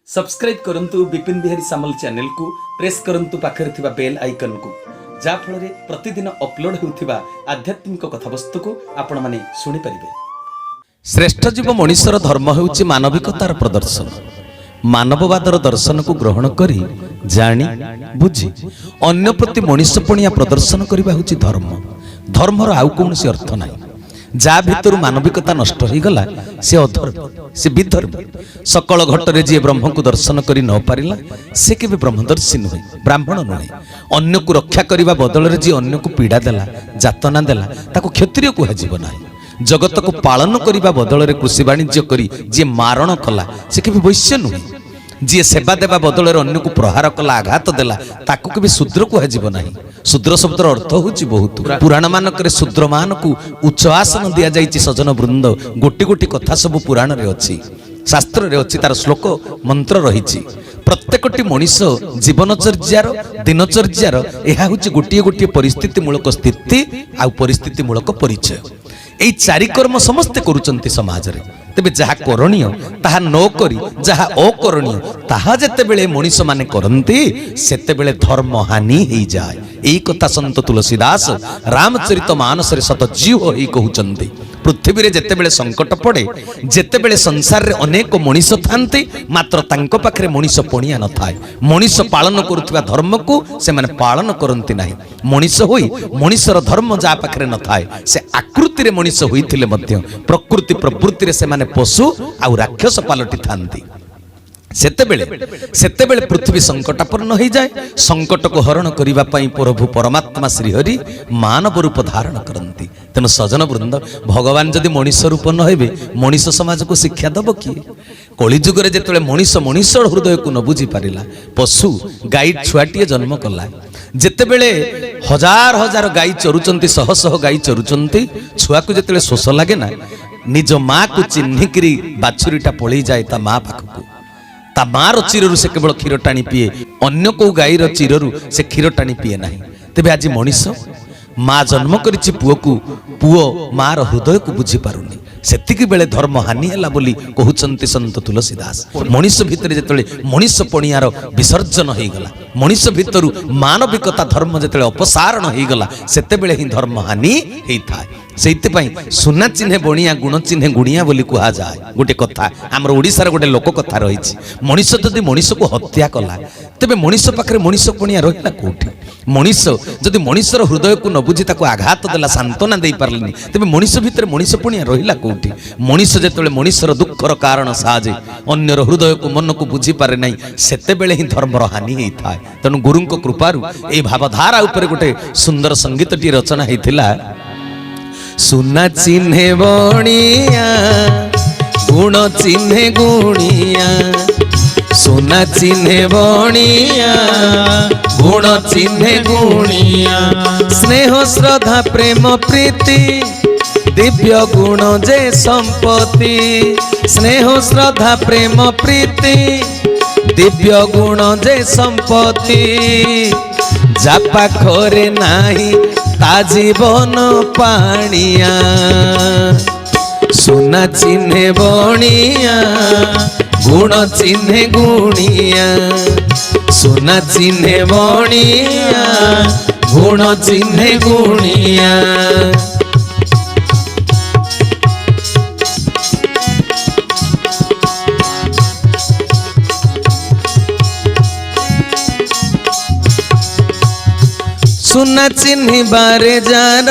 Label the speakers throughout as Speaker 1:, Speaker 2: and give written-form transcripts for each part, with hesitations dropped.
Speaker 1: Subscribe करंतु विपिन बिहारी सामल channel को press करंतु पाखरे थिबा बेल आइकन को जा फल रे प्रतिदिन अपलोड होउथिबा आध्यात्मिक कथावस्तु को आपण माने सुनि परिबे। श्रेष्ठ जीव मनुष्यर धर्म हेउची मानविकतार प्रदर्शन। मानववादर दर्शन को ग्रहण करी जानी बुझी अन्य प्रति मनुष्यपणिया प्रदर्शन करबा हेउची धर्म। धर्मर आउ कोनसी अर्थ नाही। जा भितर मानविकता नष्ट हो गला से अधर्म से विधर्म। सकल घटरे जी ब्रह्म को दर्शन करी न पारिला से केबे ब्रह्मदर्शी नुहे, ब्राह्मण नुहे। अन्य को रक्षा करने बदल जी अन्य को पीड़ा देला जातना देला ताको क्षत्रिय कुहाजिब नाही। जगत को पालन करने बदल कृषि वाणिज्य करी जी मारण कला से केबे वैश्य नुहे। जी सेवा देवा बदल अन्य को प्रहार कला आघात देला ताको केबे शूद्र कुहाजिब नाही। शूद्र शब्दर अर्थ होची बहुत। पुराण मानक शूद्र मान को उच्च आसन दिया जाइछि। सजन वृंद गोटी गोटी कथा सब पुराण रे अछि, शास्त्र रे अछि, तार श्लोक मंत्र रहिछि। प्रत्येकटी मनीष जीवनचर्यार दिनचर्यार यह होची गोटी गोटी परिस्थिति मूलक स्थिति आ परिस्थिति मूलक परिचय। एई चारि कर्म समस्ते करूचंती समाज रे। तेबे जहा करणीय ताहा न करी जहा अकरणीय ताहा जेतेबेले मनीष माने करंती सेतेबेले धर्म हानि हेई जाय। एई कथा संत तुलसीदास रामचरित मानस रे सतजीव होई कहउचंती। पृथ्वी रे जेतेबेले संकट पड़े, जेतेबेले संसार रे अनेक मनीष थांती मात्र तांको पाखरे मनीष पणिया न थाए। मनीष पालन करुथिबा धर्म को से माने पालन करंती नाही। मनीष होई मनीषर धर्म जा पाखरे न थाए से आकृति रे मनीष होइथिले मध्य प्रकृति प्रवृत्ति रे से माने पशु आ राक्षस पालटी थांती। सेतेबेले पृथ्वी संकटापन्न हो जाए। संकट को हरण करने पाई प्रभु परमात्मा श्रीहरि मानव रूप धारण करती। तेणु सजन वृंद भगवान जदि मनीष रूप न हेबे मनीष समाज को शिक्षा दब किए? कलिजुग रे जेतेबेले मनीष मनीषर हृदय को न बुझी पारिला, पशु गाई छुआटीए जन्म कला। जेतेबेले हजार हजार गाई चरुचंती, शह शह गाई चरुचंती, छुआ को जेतेबेले शोष लागे ना निज माँ को चिन्हिकी बाछुरीटा पलि जाए ता माँ पाखकू। ता मार चिररु से केवल क्षीर टाणी पिए, अन्य को गाईर चिररु से क्षीर टाणी पिए नहीं। तेबे आज मनीष माँ जन्म करिछि पुओ को, पुओ मार हृदय को बुझी पारुनी। सेतिकी बेले धर्म हानि हैला बोली कहउचंती संत तुलसीदास। मनीष भितर जेतले मनीष पणियार विसर्जन हो गला, मनीष भितरु मानविकता धर्म जेतले अपसारण हो गला सेतेबेले ही धर्म हानि हेई थाए। सेइते सुना चिन्हे बणिया गुण चिन्हे गुणिया बोली कहा जाए। गोटे कथा आमर ओडिशार गोटे लोक कथा रही। मनीष जदि मनीष को हत्या कला तेबे मनीष पाखरे मनीष पणिया रहिला कोठी? मनीष जदि मनीषर हृदय को न बुझी ताको आघात देला, सांत्वना दे पारलिनी, तेबे मनीष भितर मनीष पणिया रहिला कोठी? मनीष जेतेबेले मनीषर दुखर कारण साजे अन्यर हृदय को मन को बुझी पारे नाही सेतेबेले ही धर्मर हानि हेई थाए। तेणु गुरुंक कृपारु ए भावधारा उपरे गोटे सुंदर संगीतटी रचना हेइथिला। सुना चिन्हे बणिया गुण चिन्हे गुणिया, सुना चिन्हे बणिया गुण चिन्हे गुणिया, स्नेह श्रद्धा प्रेम प्रीति दिव्य गुण जे संपत्ति, स्नेह श्रद्धा प्रेम प्रीति दिव्य गुण जे संपत्ति, जा पाखरे नाही ता जीवन पाणिया, सुना चिन्हे बणिया गुण चिन्हे गुणिया, सुना चिन्हे बणिया गुण चिन्हे गुणिया। सुना चिन्हि बारे जार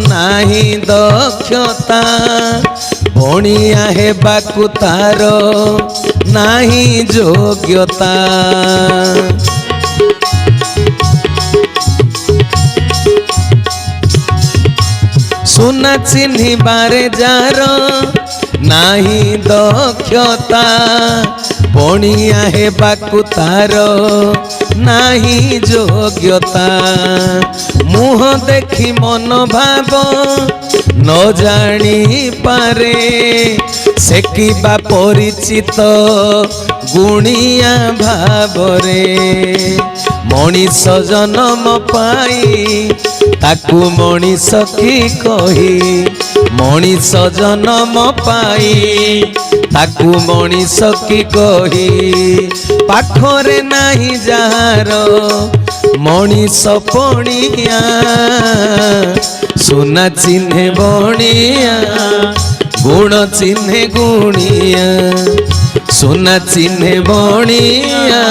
Speaker 1: नाही दक्षता, बणिया हेबाकु तार नाही योग्यता, सुना चिन्हि बारे जार नाही दक्षता, बणिया हेबाकु तार नाही योग्यता, मुह देखी मन भाव न जानी पारे, सेकिबा परिचित गुणिया भावरे, मनीष जन्म पाई ताकू मनीष की कही मनीष जन्म पाई ताकू मनीष की कही पाखरे नहीं जार मनीष पणिया सुना चिन्हे बणिया गुण चिन्हे गुणिया सुना चिन्हे बणिया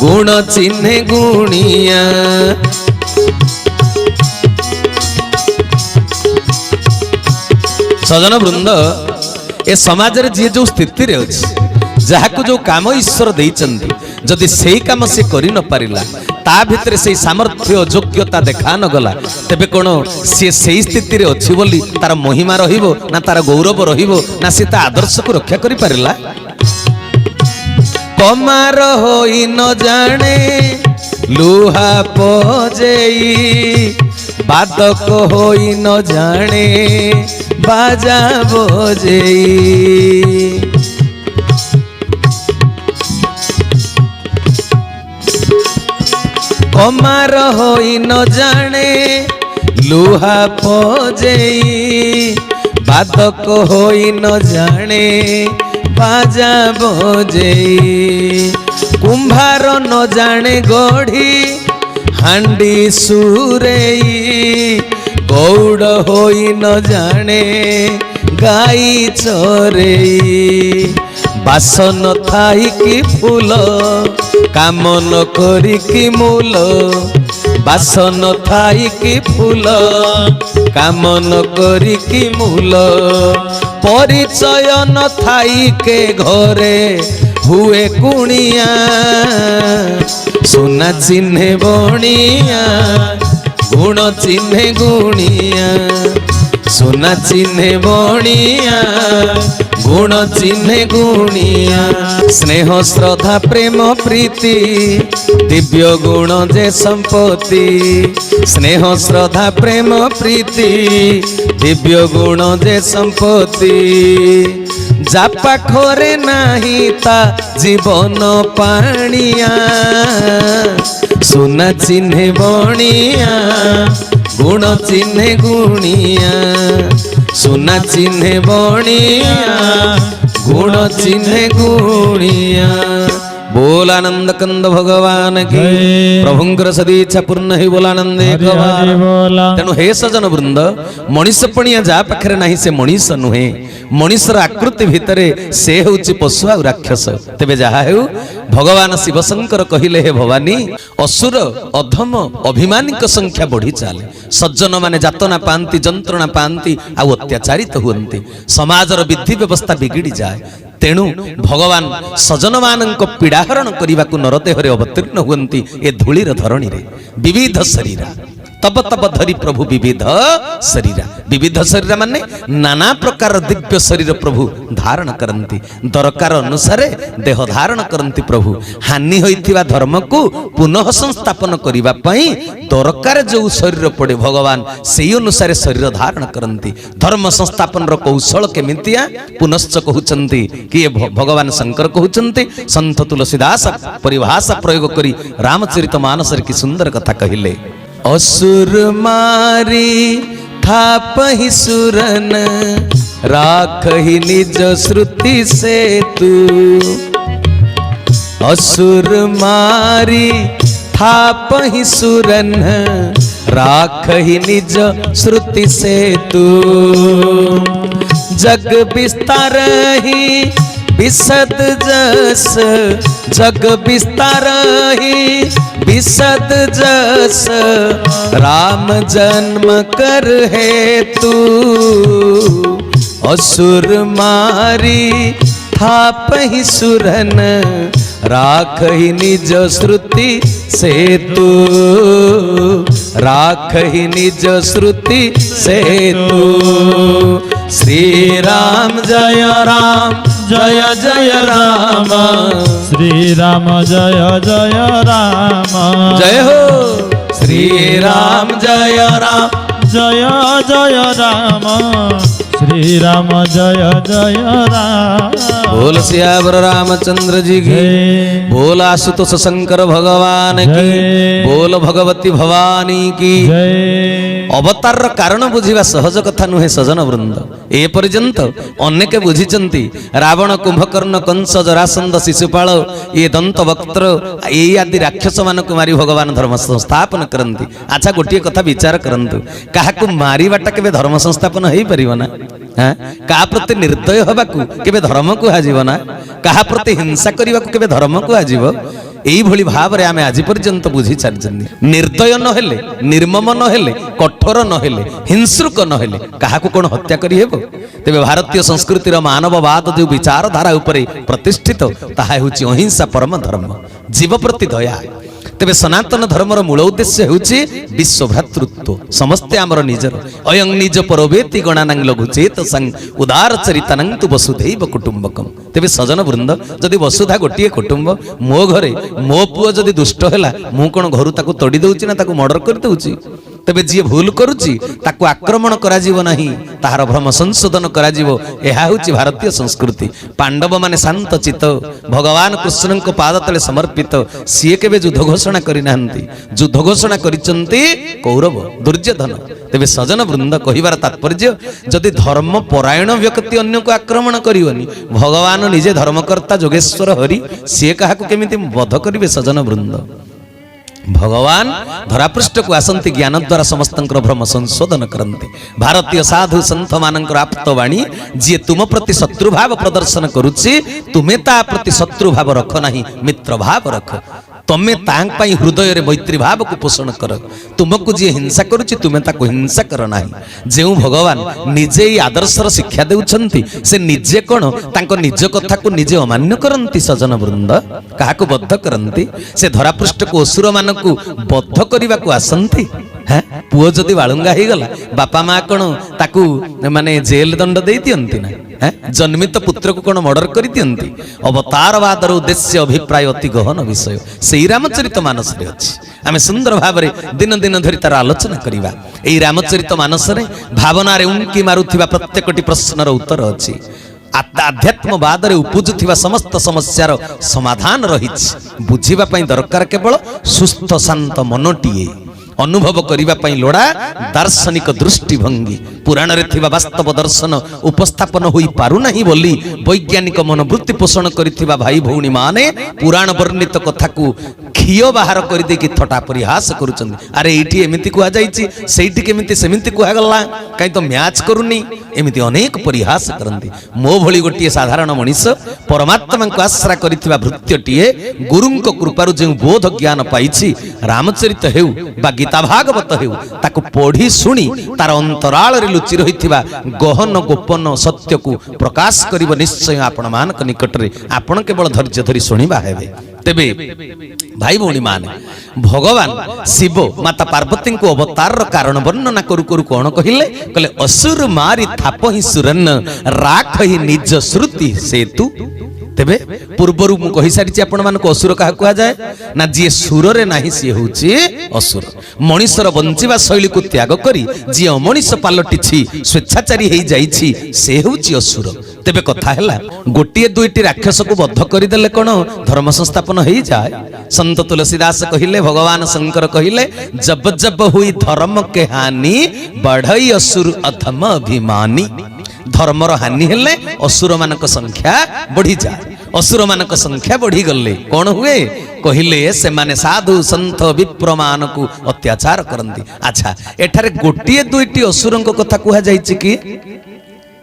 Speaker 1: गुण चिन्हे गुणिया। सजन वृंद ए समाज रे जी जो स्थिति रे अछि जहाकू जो काम ईश्वर देइचंदी जदि सेही काम से करि न पारिला ता भितर से सामर्थ्य योग्यता देखा न गला तेबे कोन से सेही स्थिति रे अछि बोली तार महिमा रहिबो ना तार गौरव रहिबो ना से ता आदर्श को रक्षा करि पारिला। कमार होई न जाने लुहा पजेई बादक होई न जाने बाजा बजेई कमार होई न जाने लुहा पजेई बादक होई न जाने बाजा बजेई कुंभार न जाने गढ़ी हांडी सुरेई गौड़ होई न जाने गाई चरेई बासन थाई की फूल काम न करी की मूल बासन थाई की फूल काम न करी की मूल परिचय न थाई के घरे हुए कुणिया सुना चिन्हे बणिया गुण चिन्हे गुणिया सुना चिन्हे बणिया गुण चिन्हे गुणिया स्नेह श्रद्धा प्रेम प्रीति दिव्य गुण जे संपत्ति स्नेह श्रद्धा प्रेम प्रीति दिव्य गुण जे संपत्ति जा पाखरे नाही ता जीवन पाणिया सुना चिन्हे बणिया गुण चिन्हे गुणिया सुना चिन्हे बणिया गुण चिन्हे गुणिया। बोल आनंद कंद भगवान की प्रभुंकर सदीच्छा पूर्ण ही बोलानंदे तेणु हे सजन वृंद मनीष पणिया जा पाखरे नाही से मनीष नुहे मनीषर आकृति भितरे से होची पशु आ राक्षस तेबे जहा हेउ भगवान शिवशंकर कहिले हे भवानी असुर अधम अभिमानी संख्या बढ़ी चले सज्जन माने जातना पांति जंत्रणा पांति आ अत्याचारित हुअन्ति समाजर विधि व्यवस्था बिगिड़ी जाए तेणु भगवान सजन मानक पीड़ाहरण करने को नरदेहरे अवतीर्ण हुअन्ति ए धूलिर धरणी रे विविध शरीर तब तब धरी प्रभु विविध शरीर माने नाना प्रकार दिव्य शरीर प्रभु धारण करती दरकार अनुसार देह धारण करती प्रभु हानि होइथिबा धर्म को पुनः संस्थापन करने दरकार जो शरीर पड़े भगवान से अनुसार शरीर धारण करती धर्म संस्थापन कौशल केमितिया पुनश्च कहउचंती कि भगवान शंकर कहउचंती संत तुलसीदास परिभाषा प्रयोग करी रामचरितमानस की सुंदर कथा कहिले असुर मारी थापहि सुरन राखहि निज श्रुति से तू असुर मारी थापहि सुरन राखहि निज श्रुति से तू जग विस्तार ही विशद जस जग विस्तार ही विशद जस राम जन्म कर है तू असुर मारी थापहि सुरन राखहि निज श्रुति से तू राखहि निज श्रुति से तू श्री राम जय जय राम
Speaker 2: श्री राम जय जय राम
Speaker 1: जय हो श्री राम जय जय
Speaker 2: राम श्री श्रीराम जय जय राम
Speaker 1: बोल सियावर रामचंद्र जी की
Speaker 2: जय
Speaker 1: बोल आशुतोष शंकर भगवान की
Speaker 2: जय।
Speaker 1: बोल भगवती भवानी की
Speaker 2: जय
Speaker 1: अवतार कारण बुझिबा सहज कथा नुहे सजन वृंद ए पर्यंत अनेक बुझिचंती रावण कुंभकर्ण कंस जरासंध शिशुपाल ये दंत वक्त्र ए आदि राक्षस मानक मारी भगवान धर्म संस्थापन करंती अच्छा गोटे कथा विचार करंतु काहाकु मारिबाटा केबे धर्म संस्थापन हेई परिबो ना हां का प्रति निर्दय हबाकु केबे धर्म को हाजिबो ना काहा प्रति हिंसा करिबाकु केबे धर्म को हाजिबो एई भली भावरे आमे आज पर्यंत बुझी छारजनी निर्दय न हेले निर्मम न हेले कठोर न हेले हिंसुक न हेले काहाकु कोन हत्या करि हेबो तेबे भारतीय संस्कृतिर मानववाद जो विचारधारा उपरे प्रतिष्ठित ताहा हेउची अहिंसा परम धर्म जीव प्रति दया तेबे सनातन धर्मर मूल उद्देश्य हेउची विश्व भ्रातृत्व समस्ते आमर निजर अयं निज परोवेति गणानां लघु चेत संग उदार चरितानां तु वसुधैव कुटुंबकम तेबे सजन वृंद जदि वसुधा गोटिए कुटुंब मो घरे मो पुओ जदि दुष्ट हैला मु कोन घरु ताकु तोड़ी दउची ना ताकु मर्डर कर दउची तेबे जी भूल करुची ताकु आक्रमण करा जीवो नाही ताहार भ्रम संशोधन करा जीवो एहा होची भारतीय संस्कृति पांडव माने शांत चित्त भगवान कृष्णଙ୍କ पाद तले समर्पित सिए केबे युद्ध घोषणा करि नाहंती युद्ध घोषणा करिचंती कौरव दुर्योधन तेबे सजन वृंद कहिबार तात्पर्य जदि धर्म परायण व्यक्ति अन्य को आक्रमण करिवनी भगवान निजे धर्मकर्ता जोगेश्वर हरि सिए काहाकु केमिति वध करिवे सजन वृंद भगवान धरापृष्ठ को आसंती ज्ञान द्वारा समस्त भ्रम संशोधन करते भारतीय साधु संत मानकर आप्तवाणी जी तुम प्रति शत्रुभाव प्रदर्शन करुच्ची तुम्हें ता प्रति शत्रुभाव रख नहीं मित्र भाव रख तमें तांपाई हृदय रे मैत्री भाव को पोषण कर तुमको जी हिंसा करुच्ची तुम्हें ताको हिंसा कर नाही जेउ भगवान निजे ही आदर्शर शिक्षा देउछंती से निजे कोन तांको निज कथा को निजे अमान्य करंती सजन वृंद काहाको बद्ध करंती से धरापृष्ठ को असुर मानकु बद्ध करिबा को आसंती हैं पुओ जदि बाळुंगा हे गला बापा मां कोन ताकू माने जेल दंड देई दियंती ना हैं जन्मित पुत्र को कोन मर्डर करि दियंती अवतारवादर उद्देश्य अभिप्राय अति गहन विषय सेई रामचरित मानस रे अछि आमे सुंदर भाबरे दिन दिन धरि तार आलोचना करिबा एई रामचरित मानस रे भावना रे उंकी मारुथिबा प्रत्येकटी प्रश्नर उत्तर अछि आध्यात्मवाद रे उपजुथिबा समस्त समस्यार समाधान रहिछि बुझिबा पई दरकार केवल सुस्थ शांत मनटिए अनुभव करिबा पई लोड़ा दार्शनिक दृष्टिभंगी पुराण रे थिबा वास्तव दर्शन उपस्थापन होई पारु नाही बोली वैज्ञानिक मनोवृत्ति पोषण करिथिबा भाई भौणी माने पुराण वर्णित कथा को खियो बाहर करि दे कि थटा परिहास करूचंदी अरे एठी एमिति कुआ जाईची सेठी केमिति सेमिति कुआ गल्ला काई तो मैच करूनी एमिति अनेक परिहास करंती मो भली गोटिए साधारण मनीष परमात्मा को आश्रा करिथिबा भृत्यटिए गुरुंक कृपारु जे बोध ज्ञान पाइछि रामचरित हेउ बा गीता भागवत हेउ ताको पढ़ी सुनी तार अंतराल रे लुचि रहिथिबा गहन गोपन सत्य को प्रकाश करिव निश्चय आपण मानक निकट रे आपण केवल धैर्य धरि सुनिबा हेबे तेबे भाई भौणी माने भगवान शिव माता पार्वती को अवतार कारण वर्णना करू करू कौन कहिले कहले असुर मारी थाप ही सुरन राख ही निज श्रुति सेतु तेबे पूर्वरु मु कहि सारिछि आपण मानको असुर काहा कुआ जाय ना जी सुर रे नाही सी होछि असुर मनुष्यर बंचिबा शैली को त्याग करी जी अमनुष्य पालटिछि स्वेच्छाचारी हेई जाईछि से होछि असुर तेबे कथा हैला गोटिए दुईटी राक्षस को बद्ध करि देले कोन धर्म संस्थापन हेई जाय संत तुलसीदास कहिले भगवान शंकर कहिले जब जब हुई धर्म के हानि बढ़ई असुर अधम अभिमानी धर्मर हानि हेले असुर मानक संख्या बढ़ी जाए असुर मानक संख्या बढ़ी गले कौन हुए कहिले से माने साधु संत विप्र मान को अत्याचार करंती अच्छा एठारे गोटिए दुईटी असुरंक कथा कुहा जाईछि कि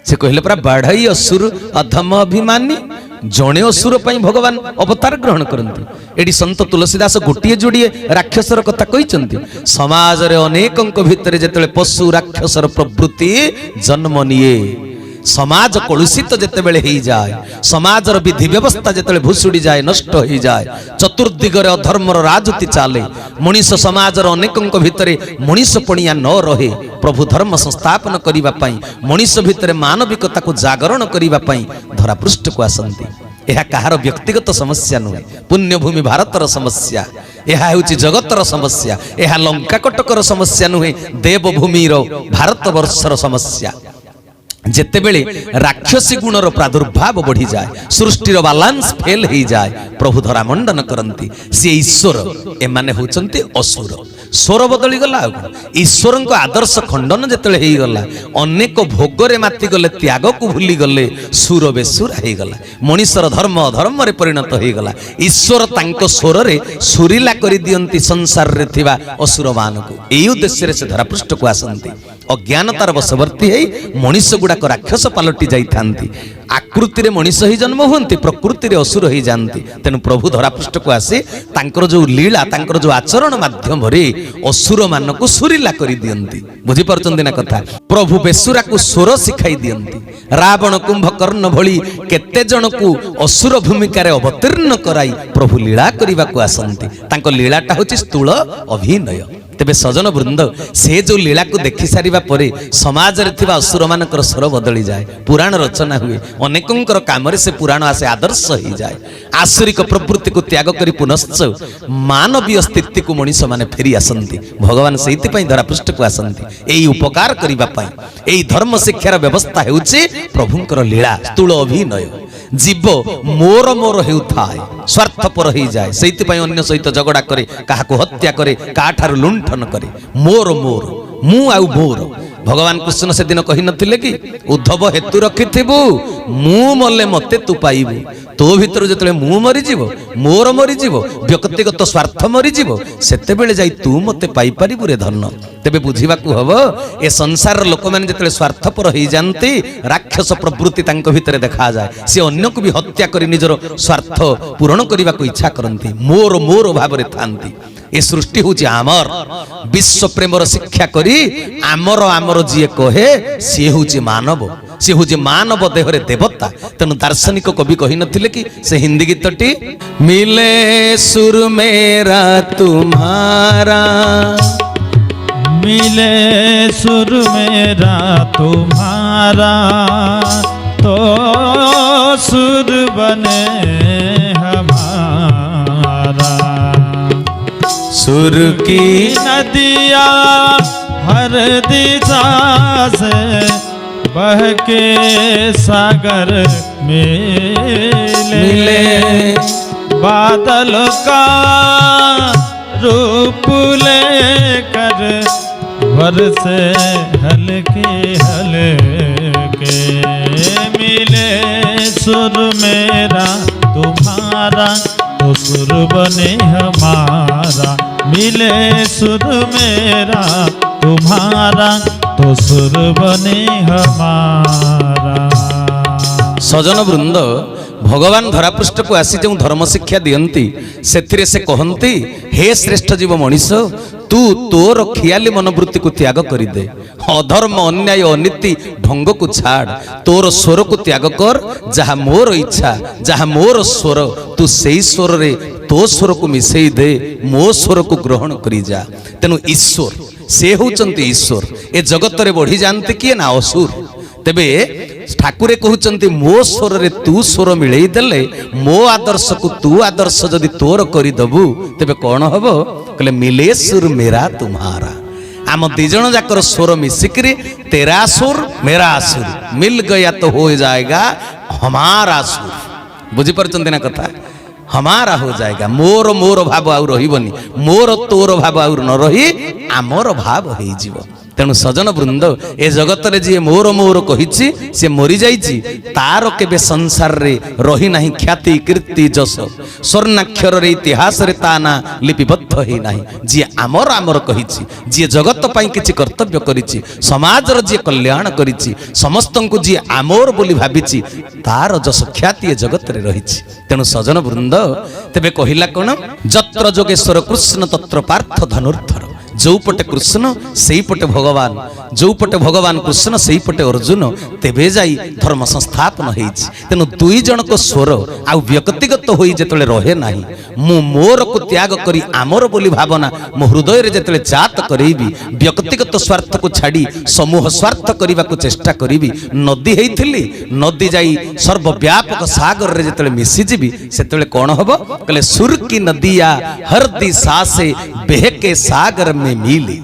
Speaker 1: से कहिले परा बढ़ई असुर अधम अभिमानी जणे असुर पई भगवान अवतार ग्रहण करंती एडी संत तुलसीदास गोटिए जोड़िए राक्षसर कथा कहिचंती समाज रे अनेकंक भितरे जेतले पशु राक्षसर प्रवृत्ति जन्म निये समाज कलुषित जेते बेले ही जाए समाजर विधि व्यवस्था जेते भूसुड़ी जाए नष्ट हो जाए चतुर्दिगरे अधर्मर राजनीति चाले मनीष समाजर अनेकंक भितरे मनीष पणिया न रहे प्रभु धर्म संस्थापन करिबा पई मनीष भितरे मानविकता को जागरण करिबा पई धरापृष्ठ को आसंती यह कहार व्यक्तिगत समस्या नुहे पुण्यभूमि भारतर समस्या यह हेउची जगतर समस्या यह लंका कटकर समस्या नुहे देवभूमिर भारत वर्षर समस्या ଯେତେବେଳେ ରାକ୍ଷସୀ ଗୁଣର ପ୍ରାଦୁର୍ଭାବ ବଢିଯାଏ, ସୃଷ୍ଟିର ବାଲାନ୍ସ ଫେଲ ହେଇଯାଏ, ପ୍ରଭୁ ଧରାମଣ୍ଡନ କରନ୍ତି। ସିଏ ଈଶ୍ୱର, ଏମାନେ ହଉଛନ୍ତି ଅସୁର। ସ୍ୱର ବଦଳିଗଲା ଆଉ କଣ। ଈଶ୍ୱରଙ୍କ ଆଦର୍ଶ ଖଣ୍ଡନ ଯେତେବେଳେ ହେଇଗଲା, ଅନେକ ଭୋଗରେ ମାତିଗଲେ, ତ୍ୟାଗକୁ ଭୁଲିଗଲେ, ସୁର ବେସୁର ହେଇଗଲା। ମଣିଷର ଧର୍ମ ଅଧର୍ମରେ ପରିଣତ ହେଇଗଲା। ଈଶ୍ୱର ତାଙ୍କ ସ୍ୱରରେ ସୁରିଲା କରିଦିଅନ୍ତି ସଂସାରରେ ଥିବା ଅସୁରମାନଙ୍କୁ। ଏଇ ଉଦ୍ଦେଶ୍ୟରେ ସେ ଧରାପୃଷ୍ଠକୁ ଆସନ୍ତି। ଅଜ୍ଞାନତାର ବଶବର୍ତ୍ତୀ ହେଇ ମଣିଷ ଗୁଡାକ ରାକ୍ଷସ ପାଲଟି ଯାଇଥାନ୍ତି। ଆକୃତିରେ ମଣିଷ ହେଇ ଜନ୍ମ ହୁଅନ୍ତି, ପ୍ରକୃତିରେ ଅସୁର ହେଇଯାଆନ୍ତି। ତେଣୁ ପ୍ରଭୁ ଧରାପୃଷ୍ଠକୁ ଆସି ତାଙ୍କର ଯୋଉ ଲୀଳା, ତାଙ୍କର ଯୋଉ ଆଚରଣ ମାଧ୍ୟମରେ ଅସୁର ମାନଙ୍କୁ ସୁରିଲା କରିଦିଅନ୍ତି। ବୁଝିପାରୁଛନ୍ତି ନା କଥା? ପ୍ରଭୁ ବେସୁରାକୁ ସ୍ୱର ଶିଖାଇ ଦିଅନ୍ତି। ରାବଣ କୁମ୍ଭକର୍ଣ୍ଣ ଭଳି କେତେ ଜଣକୁ ଅସୁର ଭୂମିକାରେ ଅବତୀର୍ଣ୍ଣ କରାଇ ପ୍ରଭୁ ଲୀଳା କରିବାକୁ ଆସନ୍ତି। ତାଙ୍କ ଲୀଳାଟା ହଉଛି ସ୍ଥୂଳ ଅଭିନୟ। ତେବେ ସଜନ ବୃନ୍ଦ, ସେ ଯୋଉ ଲୀଳାକୁ ଦେଖି ସାରିବା ପରେ ସମାଜରେ ଥିବା ଅସୁର ମାନଙ୍କର ସ୍ୱର ବଦଳିଯାଏ, ପୁରାଣ ରଚନା ହୁଏ, ଅନେକଙ୍କର କାମରେ ସେ ପୁରାଣ ଆସେ, ଆଦର୍ଶ ହେଇଯାଏ। ଆସୁରିକ ପ୍ରବୃତ୍ତିକୁ ତ୍ୟାଗ କରି ପୁନଶ୍ଚ ମାନବୀୟ ସ୍ଥିତିକୁ ମଣିଷ ମାନେ ଫେରି ଆସନ୍ତି। ଭଗବାନ ସେଇଥିପାଇଁ ଧରାପୃଷ୍ଠକୁ ଆସନ୍ତି, ଏଇ ଉପକାର କରିବା ପାଇଁ। ଏଇ ଧର୍ମ ଶିକ୍ଷାର ବ୍ୟବସ୍ଥା ହେଉଛି ପ୍ରଭୁଙ୍କର ଲୀଳା, ସ୍ଥୂଳ ଅଭିନୟ। ଜୀବ ମୋର ମୋର ହେଉଥାଏ, ସ୍ୱାର୍ଥପର ହେଇଯାଏ, ସେଇଥିପାଇଁ ଅନ୍ୟ ସହିତ ଝଗଡା କରେ, କାହାକୁ ହତ୍ୟା କରେ, କାହାଠାରୁ ଲୁଣ୍ଠନ କରେ। ମୋର ମୋର, ମୁଁ ଆଉ ମୋର। ଭଗବାନ କୃଷ୍ଣ ସେଦିନ କହିନଥିଲେ କି, ଉଦ୍ଧବ ହେତୁ ରଖିଥିବୁ ମୁଁ ମଲେ ମତେ ତୁ ପାଇବୁ। ତୋ ଭିତରୁ ଯେତେବେଳେ ମୁଁ ମରିଯିବ, ମୋର ମରିଯିବ, ବ୍ୟକ୍ତିଗତ ସ୍ୱାର୍ଥ ମରିଯିବ, ସେତେବେଳେ ଯାଇ ତୁ ମତେ ପାଇପାରିବୁ ରେ ଧନ। ତେବେ ବୁଝିବାକୁ ହବ, ଏ ସଂସାରର ଲୋକମାନେ ଯେତେବେଳେ ସ୍ୱାର୍ଥପର ହେଇଯାନ୍ତି, ରାକ୍ଷସ ପ୍ରବୃତ୍ତି ତାଙ୍କ ଭିତରେ ଦେଖାଯାଏ। ସେ ଅନ୍ୟକୁ ବି ହତ୍ୟା କରି ନିଜର ସ୍ୱାର୍ଥ ପୂରଣ କରିବାକୁ ଇଚ୍ଛା କରନ୍ତି, ମୋର ମୋର ଭାବରେ ଥାନ୍ତି। ଏ ସୃଷ୍ଟି ହଉଛି ଆମର। ବିଶ୍ୱ ପ୍ରେମର ଶିକ୍ଷା କରି ଆମର ଆମର ଯିଏ କହେ, ସିଏ ହଉଛି ମାନବ, ସିଏ ହଉଛି ମାନବ ଦେହରେ ଦେବତା। ତେଣୁ ଦାର୍ଶନିକ କବି କହିନଥିଲେ କି ସେ ହିନ୍ଦୀ ଗୀତଟି, ମିଲେ ସୁର ମେରା ତୁମ୍ହାରା,
Speaker 2: मिले सुर मेरा तुम्हारा, तो सुर बने हमारा।
Speaker 1: सुर की
Speaker 2: नदिया हर दिशा से बह के सागर मिले, बादल का रूप लेकर बरसे हल्के हल्के, मिले सुर मेरा तुम्हारा, तो सुर बने हमारा। मिले सुर मेरा तुम्हारा, तो सुर बने हमारा।
Speaker 1: सजन वृंद, भगवान धरापृष्ठକୁ ଆସି ଯେଉଁ ଧର୍ମ ଶିକ୍ଷା ଦିଅନ୍ତି, ସେଥିରେ ସେ କହନ୍ତି, ହେ ଶ୍ରେଷ୍ଠ ଜୀବ ମଣିଷ, ତୁ ତୋର ଖିଆଲି ମନୋବୃତ୍ତିକୁ ତ୍ୟାଗ କରିଦେ, ଅଧର୍ମ ଅନ୍ୟାୟ ଅନୀତି ଢଙ୍ଗକୁ ଛାଡ଼, ତୋର ସ୍ୱରକୁ ତ୍ୟାଗ କର। ଯାହା ମୋର ଇଚ୍ଛା, ଯାହା ମୋର ସ୍ୱର, ତୁ ସେଇ ସ୍ୱରରେ ତୋ ସ୍ୱରକୁ ମିଶେଇ ଦେ, ମୋ ସ୍ୱରକୁ ଗ୍ରହଣ କରି ଯା। ତେଣୁ ଈଶ୍ୱର, ସେ ହେଉଛନ୍ତି ଈଶ୍ୱର। ଏ ଜଗତରେ ବଢି ଯାଆନ୍ତି କିଏ ନା ଅସୁର। ତେବେ ଠାକୁରେ କହୁଛନ୍ତି, ମୋ ସ୍ୱରରେ ତୁ ସ୍ୱର ମିଳେଇ ଦେଲେ, ମୋ ଆଦର୍ଶକୁ ତୁ ଆଦର୍ଶ ଯଦି ତୋର କରିଦବୁ, ତେବେ କଣ ହବ? କହିଲେ ମିଲେ ସୁର ମେରା ତୁମ୍ହାରା। ଆମ ଦି ଜଣ ଯାକର ସ୍ୱର ମିଶିକିରି ତେରା ସୁର ମେରା ସୁର ମିଲ ଗୟା ତ ହୋ ଯାଏଗା ହମାରା ସୁର। ବୁଝିପାରୁଛନ୍ତି ନା କଥା? हमारा हो जाएगा। मोर मोर भाव आउ रहिबनी, मोर तोर भाव आउ न रही आमर भाव हो जीव। तेणु सजन वृंद, ए जगत रे जी मोर मोर कहिछि से मरि जाइछि, तार केबे संसार रे रही नाही ख्याति कीर्ति जस, स्वर्णाक्षर रे इतिहास रे ता ना लिपिबद्ध हे नाही। जी आमर आमर कहिछि, जी जगत पई किछि कर्तव्य करिछि, समाज रो जी कल्याण करिछि, समस्तंकु जी आमर बोली भाबिछि, तार जस ख्याति ए जगत रे रहिछि। तेणु सजन वृंद, तेबे कहिला कोन, जत्र जोगेश्वर कृष्ण तत्र पार्थ धनुर्धर। जो पटे कृष्ण सेई पटे भगवान, जो पटे भगवान कृष्ण सेई पटे अर्जुन, तेबे जाई धर्म संस्थापन होईछि। तेनु दुई जन को स्वर आउ व्यक्तिगत होई जेतले रहे नाही, मु मोर को त्याग करी आमर बोली भावना मो हृदय रे जेतले जात करेबी, व्यक्तिगत स्वार्थ को छाड़ी समूह स्वार्थ करिबा को चेष्टा करिबी, नदी हेइथिली, नदी जाई सर्वव्यापक सागर रे जेतले मिसि जिबी, सेतले कोन हबो? कहले सुर की नदिया हर दिशा से बहके सागर में मिली।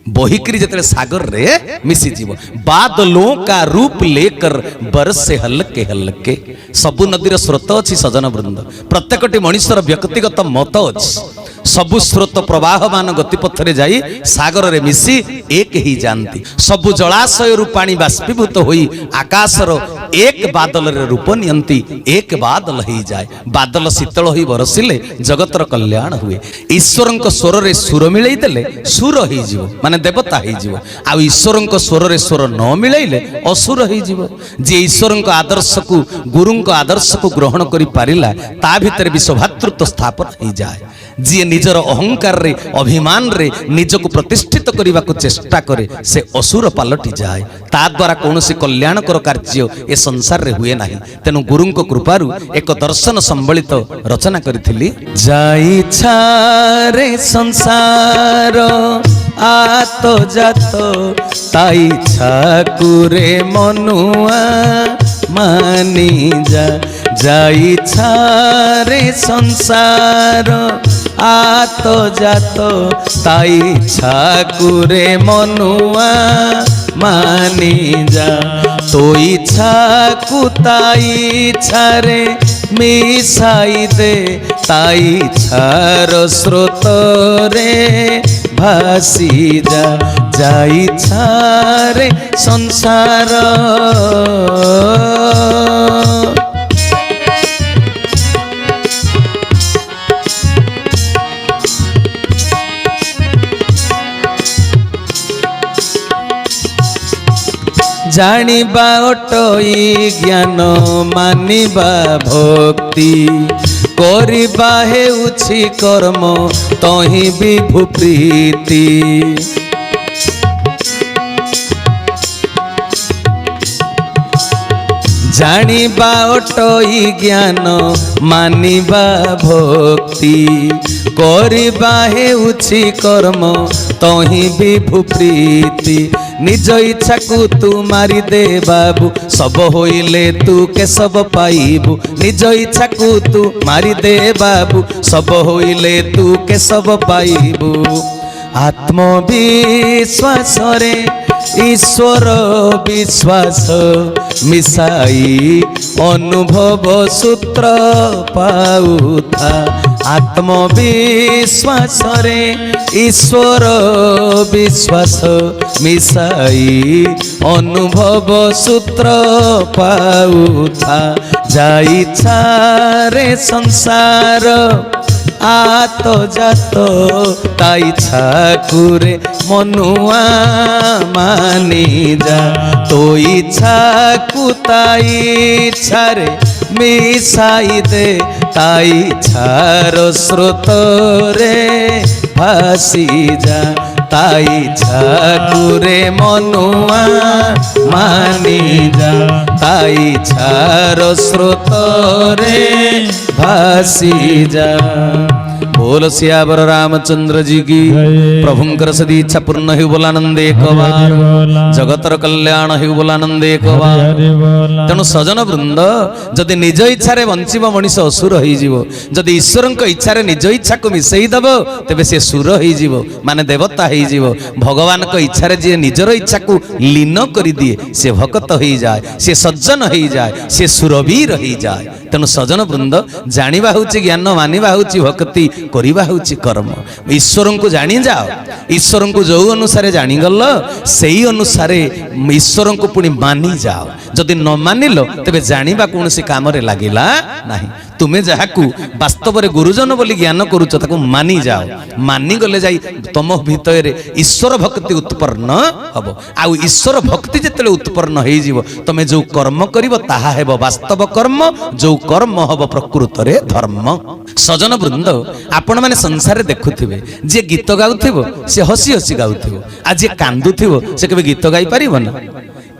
Speaker 1: बोहिकरी जतले सागर रे मिसी जीव बादलों का रूप लेकर बरसे हल्के हल्के सबु नदीर स्रोत अच्छी सजन वृंद प्रत्येकटी मनुष्यर व्यक्तिगत मत अच्छी सबु स्रोत प्रवाहमान गतिपथ रे जाई सागर रे मिसी एक ही जानती सबु जलाशय रु पानी बाष्पीभूत होई आकाशर एक बादल रे रूप नियंती एक बादल ही जाए बादल शीतल होई बरसिले जगतर कल्याण हुए ईश्वरंक स्वर रे सुर मिलई देले सुर ही जीव माने देवता ही जीव आ ईश्वरंक स्वर रे स्वर न मिलैले असुर ही जीव जे ईश्वरंक आदर्श को गुरुंक आदर्श को ग्रहण करि पारिला ता भितर विश्वभातृत्व स्थापन ही जाए जी निजर अहंकार रे अभिमान रे निजको प्रतिष्ठित करने को चेष्टा करे से असुर पलटि जाए ता द्वारा कौनसी कल्याणकर कार्य ए संसार रे हुए नाही तेनु गुरुंक कृपारु एक दर्शन संबलित रचना करिथिली जाई छारे संसार आतो जातो ताई छाकुरे मनुआ मानी जा जाई छारे संसार आतो जातो ताई छाकुरे मनुआ मानी जा तोई छाकु ताई छारे मिसाई दे ताई छार स्रोत रे भासी जा जाई छारे संसार जानिबा अटई ज्ञान मानिबा भक्ति करिबा हेउछि कर्म तहि विभु प्रीति जानिबा अटई ज्ञान मानिबा भक्ति करिबा हेउछि कर्म तहि विभु प्रीति निज इच्छा को तू मारी दे बाबू सब होइले तू के सब पाइबू निज इच्छा को तू मारी दे बाबू सब होइले तू के सब पाइबू आत्मविश्वास रे ईश्वर विश्वास मिसाई अनुभव सूत्र पाउथा आत्मविश्वास रे ईश्वर विश्वास मिसाई अनुभव सूत्र पाउथा जाई छारे संसार आतो जातो ताई छाकुरे मनुआ मानी जा तोई छाकु ताई छारे मिसाई दे ताई छार स्रोत रे भासी जा ताई छाकुरे मनुआ मानी जा ताई छार स्रोत रे भासी जा बोल सियावर रामचंद्र जी की प्रभुंकर सदी इच्छा पूर्ण हो बोलानंद एक बार जगतर कल्याण हो बोलानंद एक बार तेणु सजन वृंद जदि निज इच्छा रे बंचिब मनीष असुर हो जदि ईश्वर इच्छा रे निज इच्छा को मिसई दब तेबे से सुर हो माने देवता हो भगवान को इच्छा रे जे निजर इच्छा को लीन कर दिए से भक्त हो जाए से सज्जन हो जाए से सुरवीर हो जाए तेणु सजन वृंद जानिबा होछि ज्ञान मानिबा होछि भक्ति करिबा होछि कर्म ईश्वर को जानी जाओ ईश्वर को जो अनुसार जानी गल सेही अनुसार ईश्वर को पुणी मानी जाओ जदि न मानिल तेबे जानिबा कोनोसी काम रे लागिला नाही तुम्हें जहाकू वास्तव में गुरुजन बोली ज्ञान करुच ताकू मानी जाओ मानी गले जाई तम भितर ईश्वर भक्ति उत्पन्न हम आउ ईश्वर भक्ति जिते उत्पन्न हो तमें जो कर्म कर ताहा हेब वास्तव कर्म जो कर्म हम प्रकृत रे धर्म सजन वृंद आपण मैंने संसार देखुथिबे जे गीत गाउथिबो से हसी हसी गाउथिबो आ जे कांदुथिबो से केबे गीत गाई पारिबो ना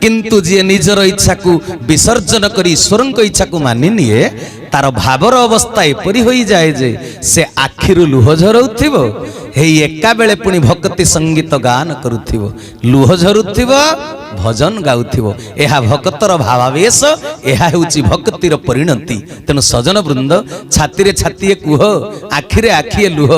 Speaker 1: किंतु जे निजर इच्छा को विसर्जन करी ईश्वर इच्छा को मानि निए तार भावर अवस्था एपरी हो जाए जे से आखिरु लुह झरुथिबो हेई एका बेले पुणी भक्ति संगीत गान करुथिबो लुह झरुथिबो भजन गाउथिबो एहा भक्तर भावावेश एहा हेउची भक्तिर परिणति तेनु सजन वृंद छाती रे छाती कुह आखिरे आखिए लुह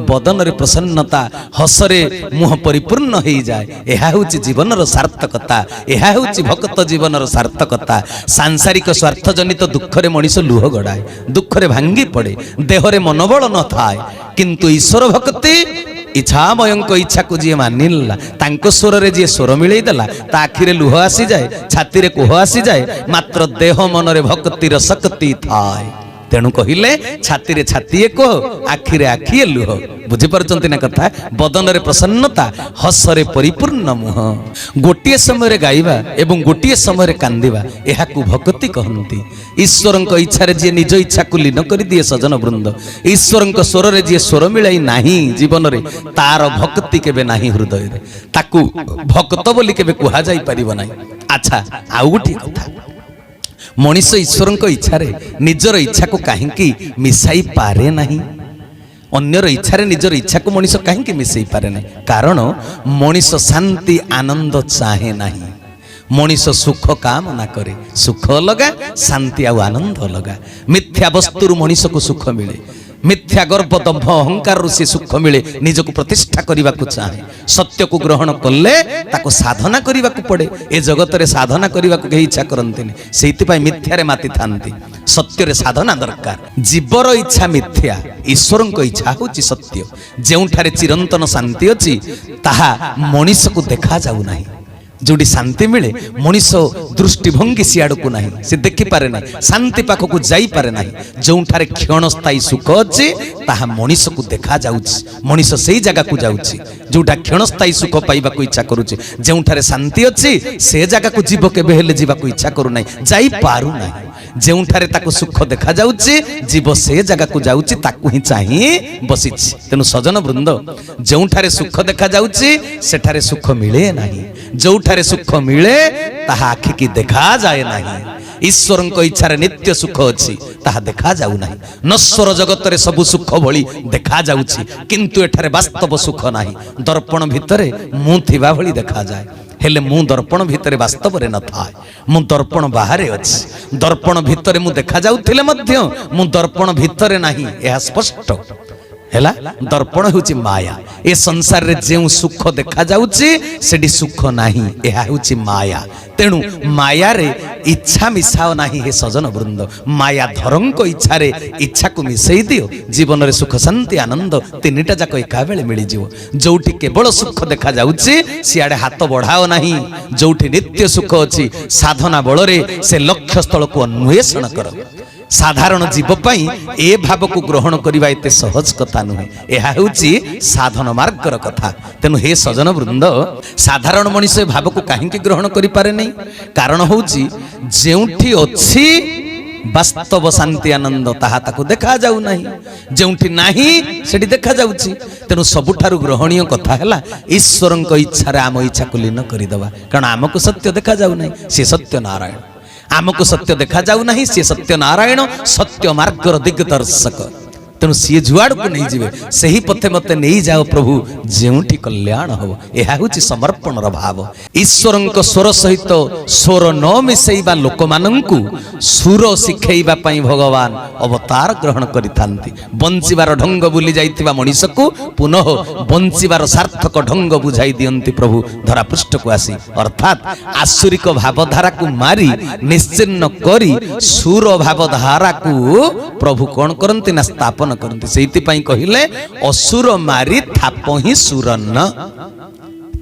Speaker 1: बदन रे प्रसन्नता हसरे मुह परिपूर्ण हो जाए एहा हेउची जीवनर सार्थकता एहा हेउची भक्त जीवनर सार्थकता सांसारिक स्वार्थ जनित दुख रे मनीष लुह गड़ाए दुख रे भांगी पड़े देह रे मनोबल न थाए किंतु ईश्वर भक्ति इच्छामयंक इच्छा को जी मानिला तांको स्वर रे जी स्वर मिलई देला ता आखिरे लुह आसी जाए छाती रे कोह आसी जाए मात्र देह मन रे भक्तिर शक्ति थाए तेणु कहले छाती रे छाती को आखिरे आखिए लुह बुझी पारचंती ना कथा बदन रे प्रसन्नता हसरे परिपूर्ण मुह गोटिए समय रे गाइबा एवं गोटिए समय रे कांदिबा एहाकू भक्ति कहंती ईश्वरंक इच्छा रे जे निज इच्छा को लीन करि दिए सजन वृंद ईश्वरंक स्वर रे जे स्वर मिलाई नाही जीवन रे तार भक्ति केबे नाही हृदय रे ताकू भक्त बोली केबे कुहा जाई परिबो नाही अच्छा आउ गोटी कथा मनीष ईश्वर इच्छा निजर इच्छा को कहीं मिसाई पारे नहीं अन्यर इच्छा निजर इच्छा को मनीष कहीं मिसई पारे नहीं कारण मनीष शांति आनंद चाहे नहीं मनीष सुख कामना करे सुख अलगा शांति आउ आनंद अलगा मिथ्या वस्तु मनीष को सुख मिले मिथ्या गर्भ दंभ अहंकार से सुख मिले निजको प्रतिष्ठा करने को चाहे सत्य को ग्रहण कले ताको साधना करने को पड़े ए जगत रे साधना करने को इच्छा करते से मिथ्या माति थांती सत्य रे साधना दरकार जीवर इच्छा मिथ्या ईश्वर इच्छा हूँ सत्य जोठारे चिरंतन शांति अच्छी ताहा मनीष को देखा जाऊ नहीं जोटी शांति मिले मनीष दृष्टिभंगी सियाड़ को नहीं से देखी पारे नहीं शांति पाख को जाई पारे नहीं जोठारे क्षणस्थायी सुख अच्छे ताहा मनीष को देखा जाउछि मनीष सही जगह को जाउछि जोटा क्षणस्थायी सुख पाइबा को इच्छा करूछि जोठारे शांति अच्छी से जगह को जीव केबे हेले जीवा को इच्छा करू नहीं जाई पारू नहीं जोठारे ताको सुख देखा जाउछि जीव से जगह को जाउछि ताकू ही चाहि बसिछि तेनु सजन वृंद जोठारे सुख देखा जाउछि सेठारे सुख मिले नहीं जोठारे सुख मिले ताहा आखि की देखा जाए नहीं ईश्वर इच्छा नित्य सुख अच्छी ताहा देखा जाऊ नहीं नश्वर जगत रे सब सुख भली देखा जाउछि किंतु एठारे वास्तव सुख नहीं दर्पण भितरे मु थिबा भली देखा जाए हेले मु दर्पण भितरे वास्तव रे न थाए मु दर्पण बाहरे अछि दर्पण भितरे मु देखा जाउथिले मध्य मु दर्पण भितरे नहीं यह स्पष्ट हैला दर्पण होची माया ए संसार रे जेउ सुख देखा जाउछि सेडी सुख नाही एहा होची माया तेणु माया रे इच्छा मिसाओ नाही हे सजन वृंद माया धरंक इच्छा रे इच्छा को मिसई दियो जीवन रे सुख शांति आनंद तीनिटा जाक एका बेले मिली जिवो जोठी केवल सुख देखा जाउछि सियाडे हाथ बढ़ाओ नाही जोठी नित्य सुख अछि साधना बल रे से लक्ष्य स्थल को अन्वेषण कर साधारण जीव पाई ए भाव को ग्रहण करबा एते सहज कथा नुहे एहा हेउची साधन मार्गर कथा तेनु हे सजन वृंद साधारण मनुष्य भाव को काहे ग्रहण करि पारे नहीं कारण होउची जेउठी अछि वास्तव शांति आनंद ताहा ताको देखा जाऊ नहीं जेउठी नाही सेठी देखा जाउची तेनु सबुठारु ग्रहणीय कथा हैला ईश्वरंक इच्छा रे आम इच्छा को लीन करि दबा कारण आमको सत्य देखा जाऊ नहीं से सत्य नारायण आमको सत्य देखा जाऊ नहीं सी सत्य नारायण सत्य मार्गर दिग्दर्शक तेणु सी जुआड़ को नहीं जीवे सही पथे मते नहीं जाओ प्रभु जेउठी कल्याण हो यह हूँ समर्पण भाव ईश्वर स्वर सहित स्वर न मिसेइबा लोक मानंकु सुर शिखेइबा पई भगवान अवतार ग्रहण करिथांती बंचिबार ढंग बुली जाइतिबा मनीष को पुनः बंचिबार सार्थक ढंग बुझाई दियंती प्रभु धरापृष्ठ को आसी अर्थात आसुरिक भावधारा को मारी निश्चिन्न करी सुर भावधारा को प्रभु कौन करंती ना स्थापन करते से कहले असुर मारी थाप ही सुरन्न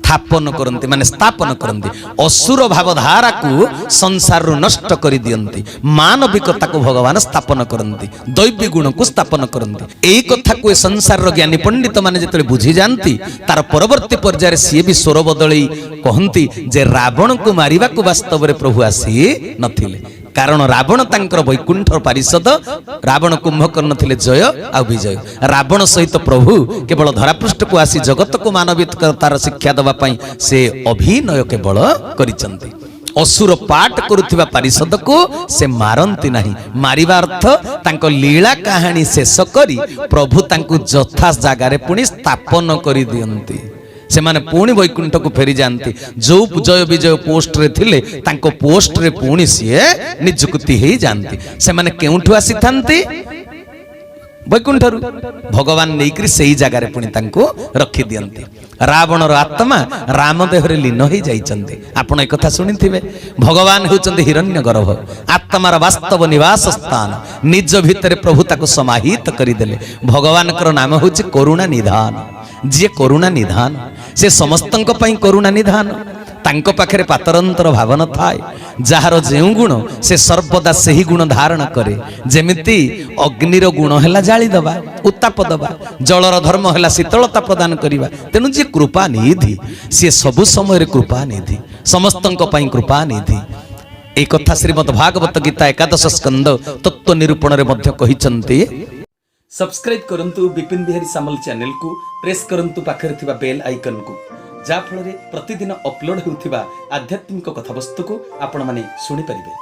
Speaker 1: थापन करते माने स्थापन करते असुर भावधारा को संसार नष्ट कर दियंती मानविकता को भगवान स्थापन करते दैवी गुण को स्थापन करते यही कथा को संसार ज्ञानी पंडित माने जिते बुझी जानती तार परवर्ती पर्याय सी भी स्वर बदल कहती जे रावण को मारिबा को वास्तव में प्रभु आसी नथिले कारण रावण तांकर वैकुंठ पारिषद रावण कुंभकर्ण थिले जय आ विजय रावण सहित प्रभु केवल धरापृष्ठ को आसी जगत को मानविकतार शिक्षा दबा पई से अभिनय केवल करिसंती असुर पाठ करुथिबा पारिषद को से मारंती नहीं। मारिबा अर्थ तांको लीला कहानी शेष करी प्रभु तांको यथा जगार पुणी स्थापन करि दियंती। से माने पुणी वैकुंठ को फेरी जाती। जो जय विजय पोस्ट रे थिले तांको पोस्ट रे पुणी सीए निजुक्ति ही जानती। से माने केउठु आसी थांती वैकुंठरू भगवान नहींकरी सही जगार पुणी तांको रखी दियंती। रावणर आत्मा रामदेह लीन हो जाइछन्ति। आपण एक कथा सुनिथिबे भगवान होउछन्ति हिरण्यगर्भ आत्मार वास्तव निवास स्थान निज भितर प्रभु ताको समाहित करिदेले। भगवान कर नाम होउछि करुणा निधान। जे करुणा निधान से समस्तंक पई करुणा निधान। तांको पाखरे पातरंतर भावन थाए जार जेउ गुण से सर्वदा सही गुण धारण करे। जेमिति अग्निर गुण हैला जाली दबा उत्ताप दबा जलर धर्म हैला शीतलता प्रदान करिबा। तेनु जे कृपा निधि से सबु समय कृपा निधि समस्तंक पई कृपा निधि। ए कथा श्रीमद् भागवत गीता एकादश स्कंद तत्व निरूपण रे मध्य कहिचंती। सब्सक्राइब करंतु विपिन बिहारी सामल चैनल को प्रेस करंतु पाखरे थिबा बेल आइकन को जा फଳରେ प्रतिदिन अपलोड हेउथिबा आध्यात्मिक कथावस्तु को आपण माने सुनि परिबे।